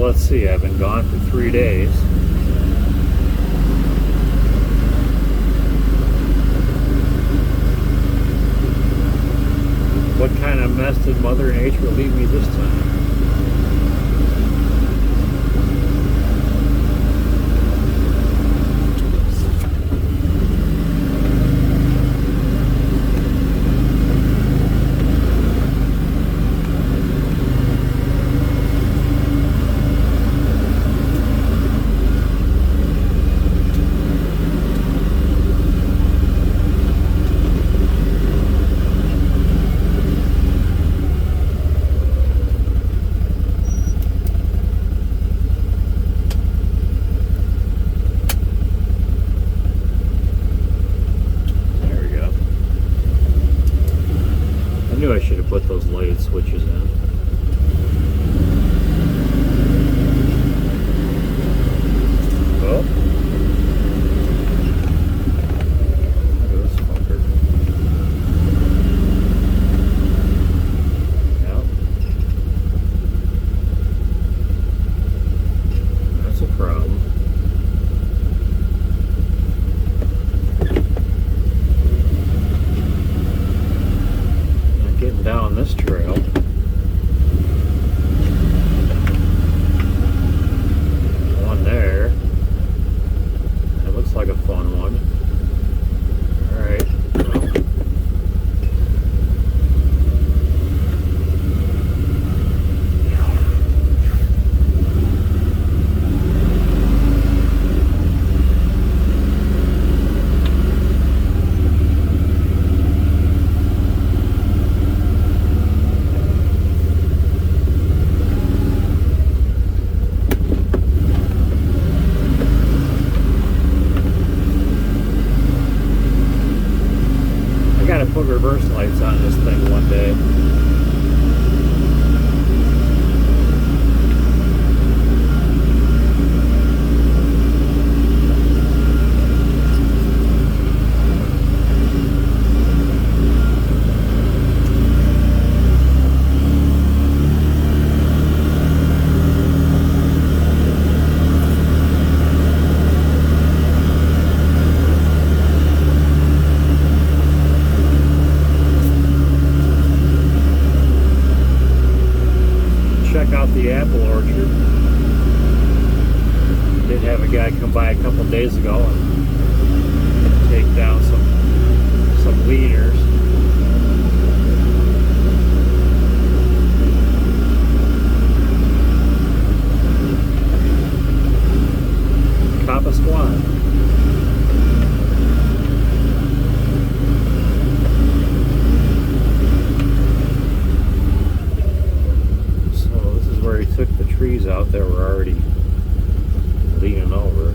let's see, I've been gone for 3 days. What kind of mess did Mother Nature leave me this time? I should have put those light switches in. Well, look at this fucker. Yeah. That's a problem. Getting down this trail. One there. That looks like a fun one. Alright. Put reverse lights on this thing one day. Check out the apple orchard. Did have a guy come by a couple days ago and take down some leaders. Coppa Squad. Where he took the trees out that were already leaning over.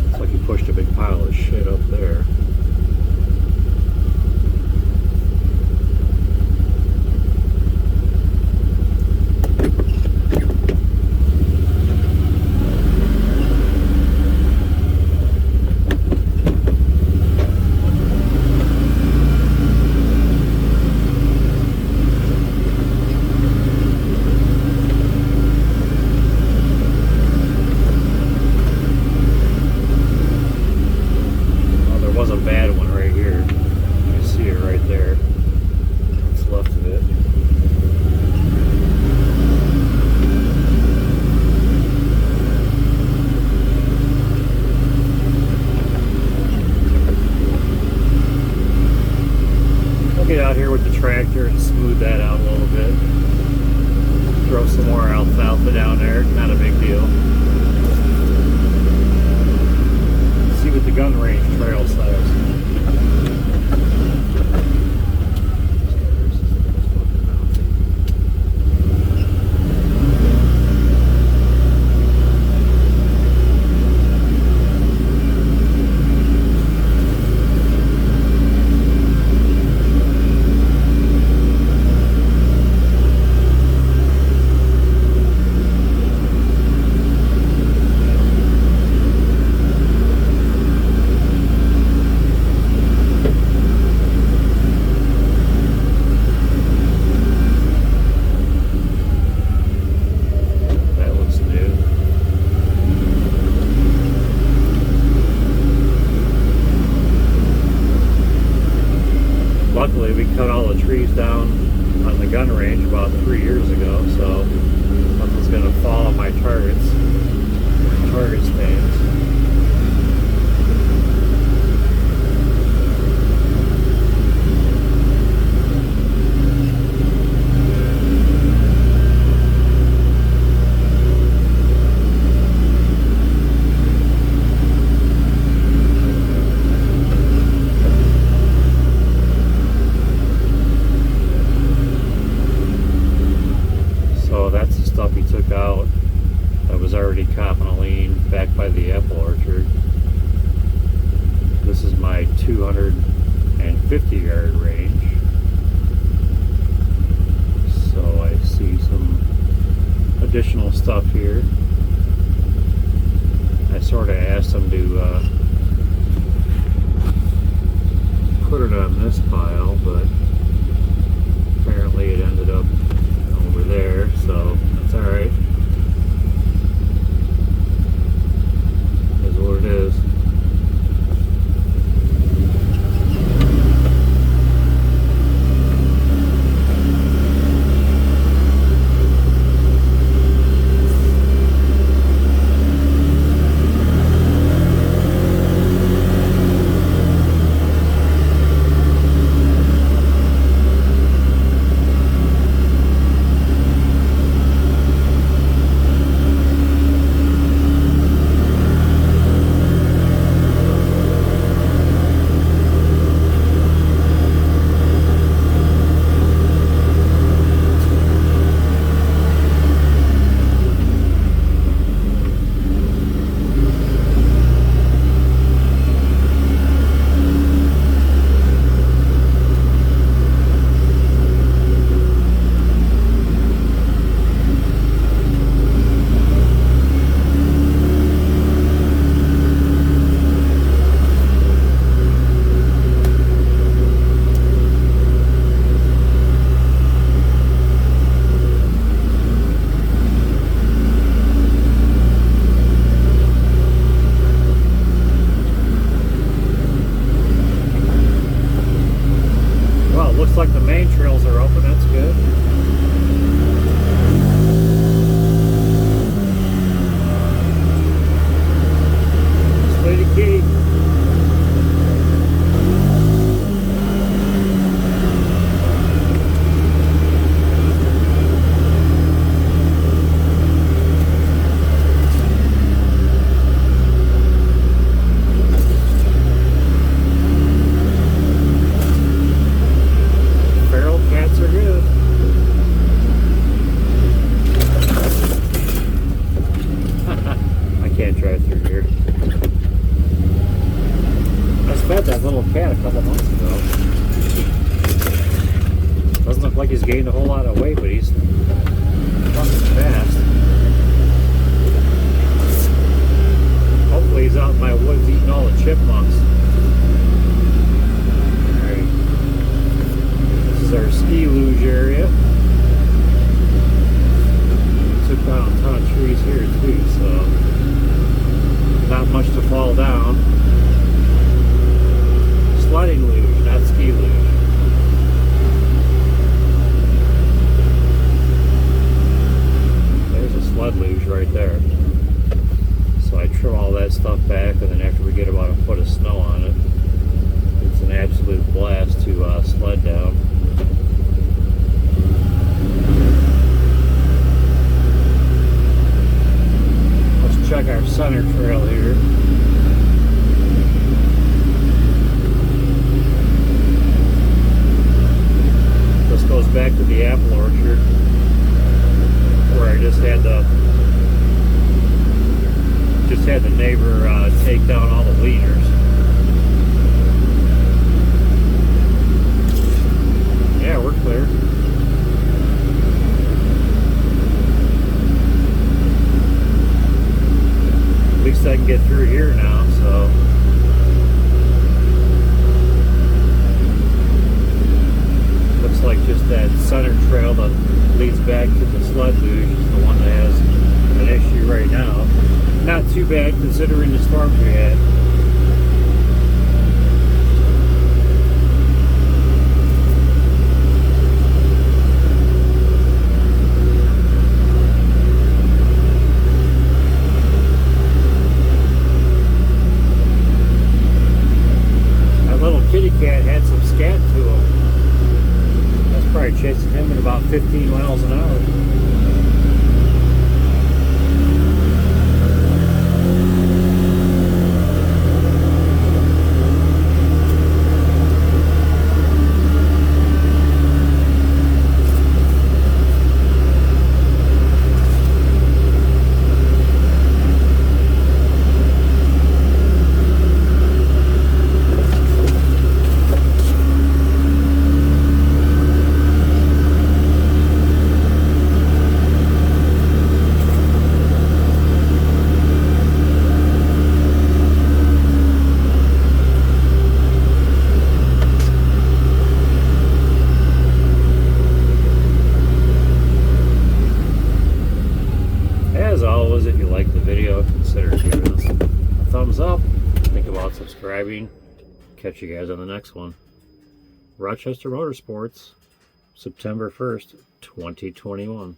Looks like he pushed a big pile of shit up there. Was a bad one right here. You can see it right there. What's left of it. I'll get out here with the tractor and smooth that out a little bit. Throw some more alfalfa down there. Not a big deal. See what the gun range trail says. Luckily, we cut all the trees down on the gun range about 3 years ago, so nothing's going to fall on my target stands. He took out that was already copping a lean back by the apple orchard. This is my 250 yard range, so I see some additional stuff here. I sort of asked them to put it on this pile, but apparently it ended up over there, so it's alright. Is what it is. Like the main trails are open, that's good. Sweetie kitty. Fed that little cat a couple months ago. Doesn't look like he's gained a whole lot of weight, but he's fucking fast. Hopefully he's out in my woods eating all the chipmunks. Alright. This is our ski luge area. Took down a ton of trees here too, so not much to fall down. Sledding luge, not ski luge. There's a sled luge right there. So I trim all that stuff back, and then after we get about a foot of snow on it, it's an absolute blast to sled down. Let's check our center trail here. Goes back to the apple orchard where I just had the neighbor take down all the leaders. Yeah, we're clear. At least I can get through here now, so. Looks like just that center trail that leads back to the sled luge is the one that has an issue right now. Not too bad considering the storms we had. Bobcat had some scat to him. That's probably chasing him at about 15 miles an hour. As always, if you like the video, consider giving us a thumbs up. Think about subscribing. Catch you guys on the next one. Rochester Motorsports, September 1st, 2021.